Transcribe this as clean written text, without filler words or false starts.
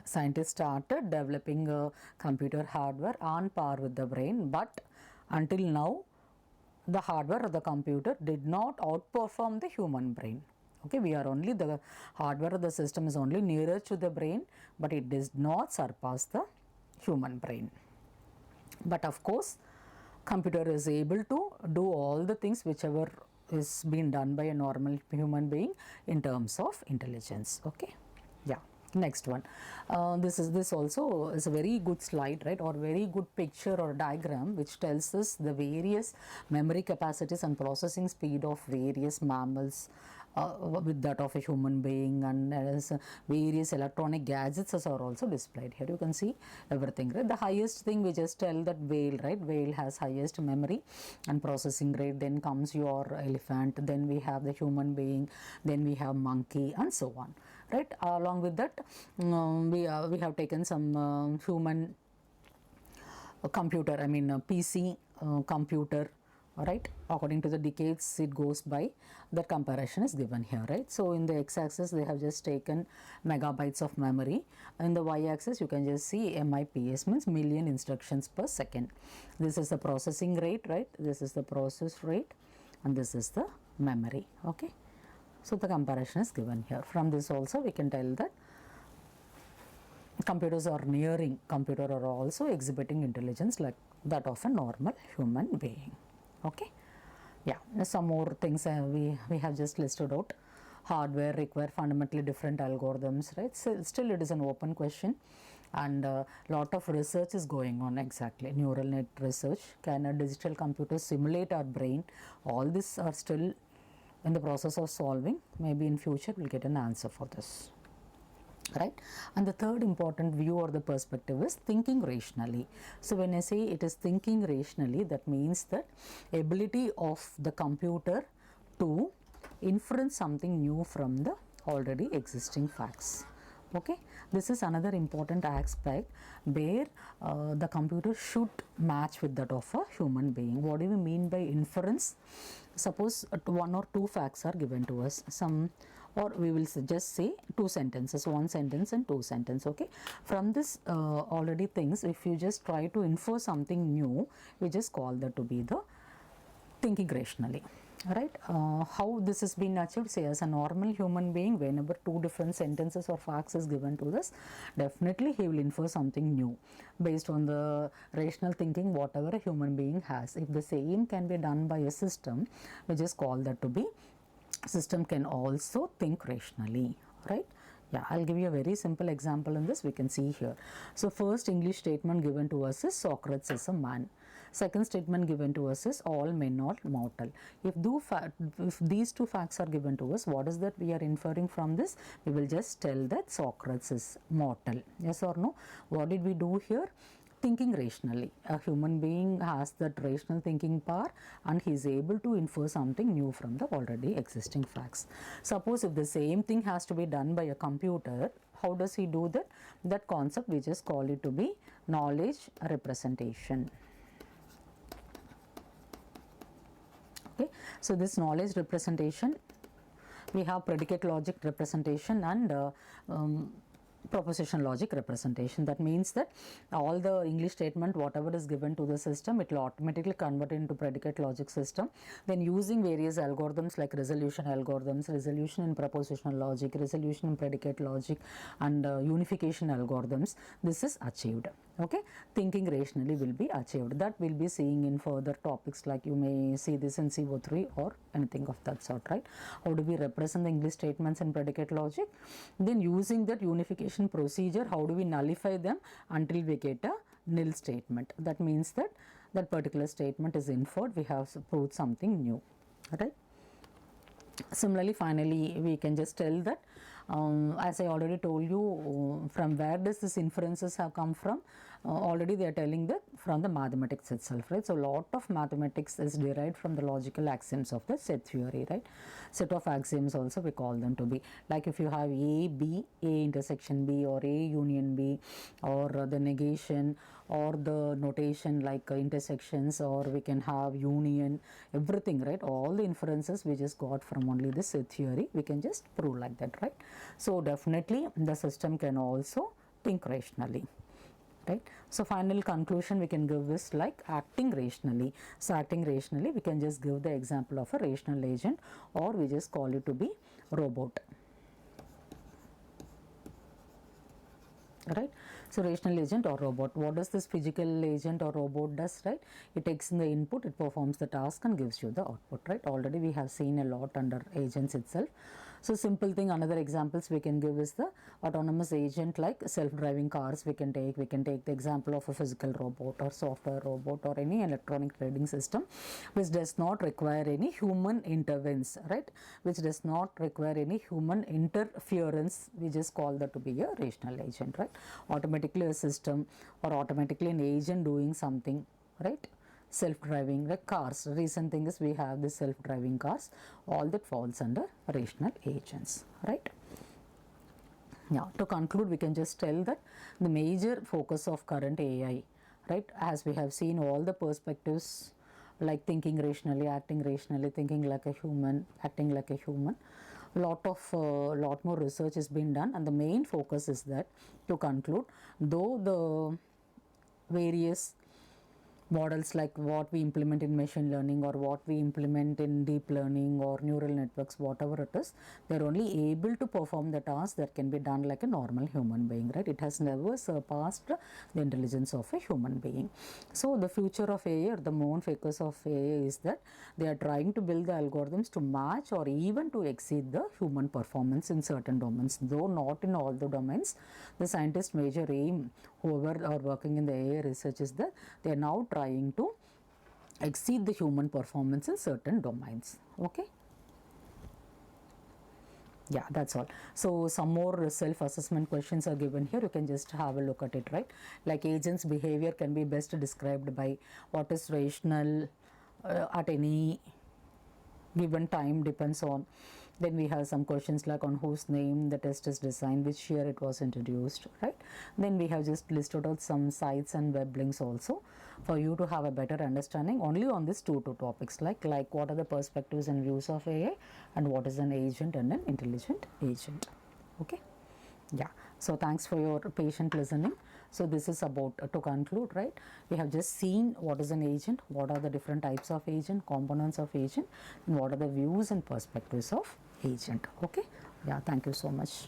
Scientists started developing a computer hardware on par with the brain, but until now the hardware of the computer did not outperform the human brain. Okay, we are only, the hardware of the system is only nearer to the brain, but it does not surpass the human brain. But of course, computer is able to do all the things whichever is being done by a normal human being in terms of intelligence. Okay, yeah. Next one, this also is a very good slide, right, or very good picture or diagram which tells us the various memory capacities and processing speed of various mammals with that of a human being, and various electronic gadgets are also displayed here. You can see everything, right. The highest thing we just tell that whale, right, whale has highest memory and processing rate, then comes your elephant, then we have the human being, then we have monkey, and so on, right. Along with that, we have taken some human computer, I mean PC computer, right, according to the decades it goes by, that comparison is given here, right. So in the x-axis they have just taken megabytes of memory, in the y-axis you can just see MIPS, means million instructions per second. This is the processing rate, right, this is the process rate, and this is the memory. Okay, so the comparison is given here. From this also we can tell that computers are nearing, computer are also exhibiting intelligence like that of a normal human being. Okay, yeah, some more things we have just listed out. Hardware require fundamentally different algorithms, right. So still it is an open question, and lot of research is going on. Exactly, neural net research. Can a digital computer simulate our brain? All these are still in the process of solving. Maybe in future we'll get an answer for this, right. And the third important view or the perspective is thinking rationally. So when I say it is thinking rationally, that means that ability of the computer to inference something new from the already existing facts. Okay, this is another important aspect where the computer should match with that of a human being. What do we mean by inference? Suppose one or two facts are given to us, some, or we will just say two sentences, one sentence and two sentences. Okay, from this already things, if you just try to infer something new, we just call that to be the thinking rationally, right. How this has been achieved? Say as a normal human being, whenever two different sentences or facts is given to us, definitely he will infer something new based on the rational thinking whatever a human being has. If the same can be done by a system, we just call that to be system can also think rationally, right. Yeah, I'll give you a very simple example in this. We can see here. So first English statement given to us is Socrates is a man. Second statement given to us is all men are mortal. If these two facts are given to us, what is that we are inferring from this? We will just tell that Socrates is mortal. Yes or no? What did we do here? Thinking rationally. A human being has that rational thinking power, and he is able to infer something new from the already existing facts. Suppose if the same thing has to be done by a computer, how does he do that? That concept we just call it to be knowledge representation. Okay, so this knowledge representation, we have predicate logic representation and proposition logic representation. That means that all the English statement whatever is given to the system, it will automatically convert into predicate logic system. Then using various algorithms like resolution algorithms, resolution in propositional logic, resolution in predicate logic, and unification algorithms, this is achieved. Okay, thinking rationally will be achieved. That will be seeing in further topics, like you may see this in CO3 or anything of that sort, right. How do we represent the English statements in predicate logic? Then using that unification procedure, how do we nullify them until we get a nil statement? That means that that particular statement is inferred, we have proved something new, right. Similarly, finally, we can just tell that as I already told you, from where does this inferences have come from? Already they are telling that from the mathematics itself, right. So lot of mathematics is derived from the logical axioms of the set theory, right. Set of axioms also we call them to be, like if you have A, B, A intersection B, or A union B, or the negation, or the notation like intersections, or we can have union, everything, right. All the inferences we just got from only this set theory, we can just prove like that, right. So definitely the system can also think rationally. Right. So final conclusion we can give is like acting rationally. So acting rationally, we can just give the example of a rational agent, or we just call it to be robot. Right. So rational agent or robot, what does this physical agent or robot does? Right, it takes in the input, it performs the task and gives you the output. Right, already we have seen a lot under agents itself. So simple thing, another examples we can give is the autonomous agent, like self-driving cars we can take. We can take the example of a physical robot or software robot or any electronic trading system which does not require any human intervention, right, which does not require any human interference. We just call that to be a rational agent. Right, automatically a system or automatically an agent doing something. Right, self-driving, like cars, recent thing is we have the self-driving cars, all that falls under rational agents. Right. Yeah, to conclude, we can just tell that the major focus of current AI, right, as we have seen all the perspectives, like thinking rationally, acting rationally, thinking like a human, acting like a human, lot more research has been done, and the main focus is that, to conclude, though the various models like what we implement in machine learning or what we implement in deep learning or neural networks, whatever it is, they're only able to perform the task that can be done like a normal human being. Right, it has never surpassed the intelligence of a human being. So the future of AI, or the main focus of AI, is that they are trying to build the algorithms to match or even to exceed the human performance in certain domains, though not in all the domains. The scientists' major aim, whoever are working in the AI research, is that they are now trying to exceed the human performance in certain domains. Okay. Yeah, that's all. So some more self-assessment questions are given here. You can just have a look at it. Right, like agents' behavior can be best described by what is rational at any given time depends on. Then we have some questions like on whose name the test is designed, which year it was introduced. Right, then we have just listed out some sites and web links also for you to have a better understanding only on these two topics, like what are the perspectives and views of AI, and what is an agent and an intelligent agent. Okay. Yeah, so thanks for your patient listening. So this is about, to conclude, right, we have just seen what is an agent, what are the different types of agent, components of agent, and what are the views and perspectives of agent. Okay. Yeah, thank you so much.